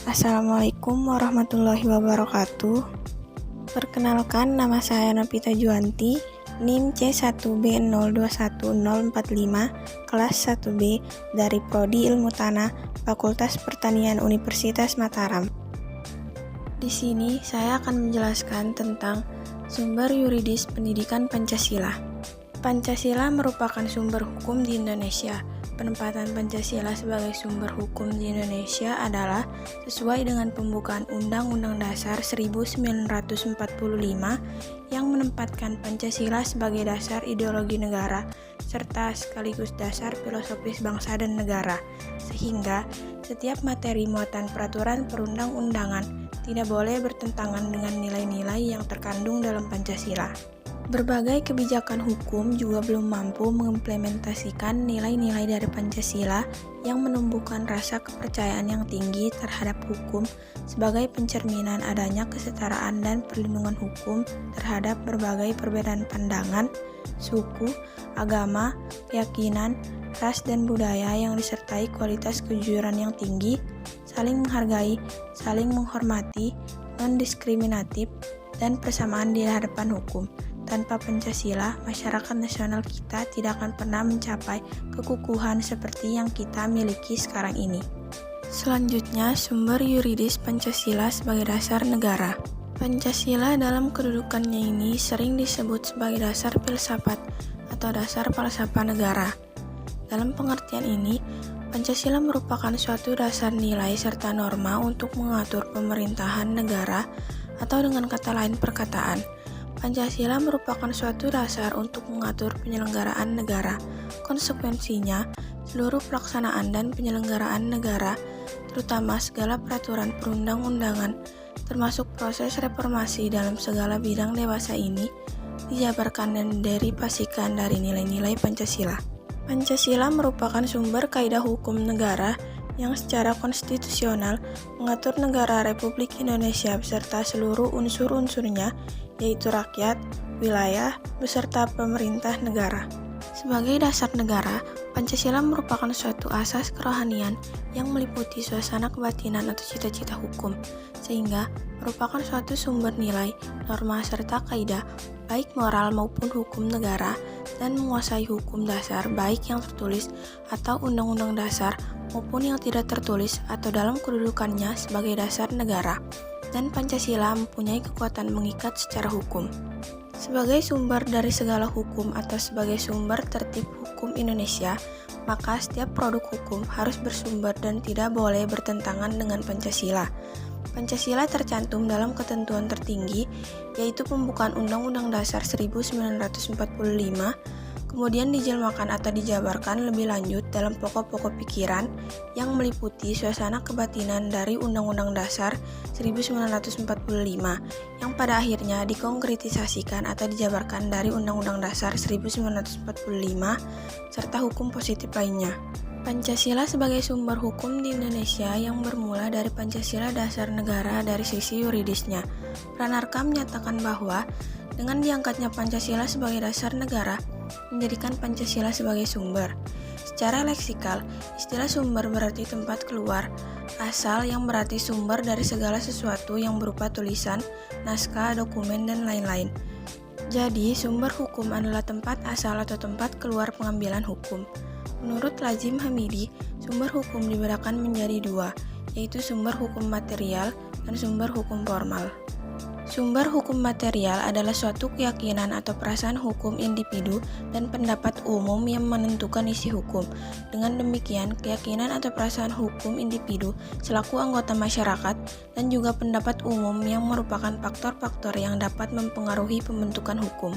Assalamualaikum warahmatullahi wabarakatuh. Perkenalkan, nama saya Nopita Juanti, NIM C1B021045, kelas 1B dari Prodi Ilmu Tanah, Fakultas Pertanian Universitas Mataram. Di sini saya akan menjelaskan tentang sumber yuridis pendidikan Pancasila. Pancasila merupakan sumber hukum di Indonesia. Penempatan Pancasila sebagai sumber hukum di Indonesia adalah sesuai dengan pembukaan Undang-Undang Dasar 1945 yang menempatkan Pancasila sebagai dasar ideologi negara serta sekaligus dasar filosofis bangsa dan negara, sehingga setiap materi muatan peraturan perundang-undangan tidak boleh bertentangan dengan nilai-nilai yang terkandung dalam Pancasila. Berbagai kebijakan hukum juga belum mampu mengimplementasikan nilai-nilai dari Pancasila yang menumbuhkan rasa kepercayaan yang tinggi terhadap hukum sebagai pencerminan adanya kesetaraan dan perlindungan hukum terhadap berbagai perbedaan pandangan, suku, agama, keyakinan, ras dan budaya yang disertai kualitas kejujuran yang tinggi, saling menghargai, saling menghormati, non-diskriminatif, dan persamaan di hadapan hukum. Tanpa Pancasila, masyarakat nasional kita tidak akan pernah mencapai kekukuhan seperti yang kita miliki sekarang ini. Selanjutnya, sumber yuridis Pancasila sebagai dasar negara. Pancasila dalam kedudukannya ini sering disebut sebagai dasar filsafat atau dasar falsafah negara. Dalam pengertian ini, Pancasila merupakan suatu dasar nilai serta norma untuk mengatur pemerintahan negara atau dengan kata lain perkataan. Pancasila merupakan suatu dasar untuk mengatur penyelenggaraan negara. Konsekuensinya, seluruh pelaksanaan dan penyelenggaraan negara, terutama segala peraturan perundang-undangan, termasuk proses reformasi dalam segala bidang dewasa ini, dijabarkan dan derivasikan dari nilai-nilai Pancasila. Pancasila merupakan sumber kaidah hukum negara yang secara konstitusional mengatur negara Republik Indonesia beserta seluruh unsur-unsurnya, yaitu rakyat, wilayah, beserta pemerintah negara. Sebagai dasar negara, Pancasila merupakan suatu asas kerohanian yang meliputi suasana kebatinan atau cita-cita hukum, sehingga merupakan suatu sumber nilai, norma, serta kaidah, baik moral maupun hukum negara, dan menguasai hukum dasar baik yang tertulis atau undang-undang dasar maupun yang tidak tertulis atau dalam kedudukannya sebagai dasar negara, dan Pancasila mempunyai kekuatan mengikat secara hukum. Sebagai sumber dari segala hukum atau sebagai sumber tertib hukum Indonesia, maka setiap produk hukum harus bersumber dan tidak boleh bertentangan dengan Pancasila. Pancasila tercantum dalam ketentuan tertinggi, yaitu pembukaan Undang-Undang Dasar 1945, kemudian dijelmakan atau dijabarkan lebih lanjut dalam pokok-pokok pikiran yang meliputi suasana kebatinan dari Undang-Undang Dasar 1945 yang pada akhirnya dikonkretisasikan atau dijabarkan dari Undang-Undang Dasar 1945 serta hukum positif lainnya. Pancasila sebagai sumber hukum di Indonesia yang bermula dari Pancasila dasar negara dari sisi yuridisnya. Pranarka menyatakan bahwa dengan diangkatnya Pancasila sebagai dasar negara, menjadikan Pancasila sebagai sumber. Secara leksikal, istilah sumber berarti tempat keluar, asal yang berarti sumber dari segala sesuatu yang berupa tulisan, naskah, dokumen, dan lain-lain. Jadi, sumber hukum adalah tempat asal atau tempat keluar pengambilan hukum. Menurut Lazim Hamidi, sumber hukum dibedakan menjadi dua, yaitu sumber hukum material dan sumber hukum formal. Sumber hukum material adalah suatu keyakinan atau perasaan hukum individu dan pendapat umum yang menentukan isi hukum. Dengan demikian, keyakinan atau perasaan hukum individu selaku anggota masyarakat dan juga pendapat umum yang merupakan faktor-faktor yang dapat mempengaruhi pembentukan hukum.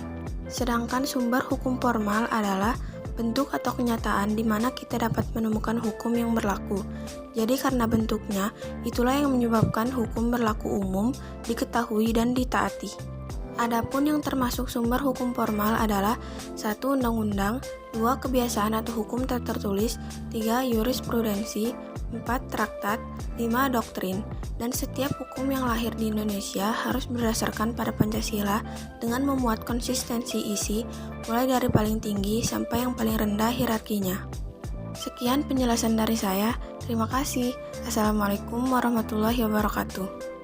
Sedangkan sumber hukum formal adalah bentuk atau kenyataan di mana kita dapat menemukan hukum yang berlaku. Jadi karena bentuknya, itulah yang menyebabkan hukum berlaku umum, diketahui dan ditaati. Adapun yang termasuk sumber hukum formal adalah 1. Undang-undang, 2. Kebiasaan atau hukum tak tertulis, 3. Jurisprudensi, 4. Traktat, 5. Doktrin, dan setiap hukum yang lahir di Indonesia harus berdasarkan pada Pancasila dengan memuat konsistensi isi mulai dari paling tinggi sampai yang paling rendah hierarkinya. Sekian penjelasan dari saya. Terima kasih. Assalamualaikum warahmatullahi wabarakatuh.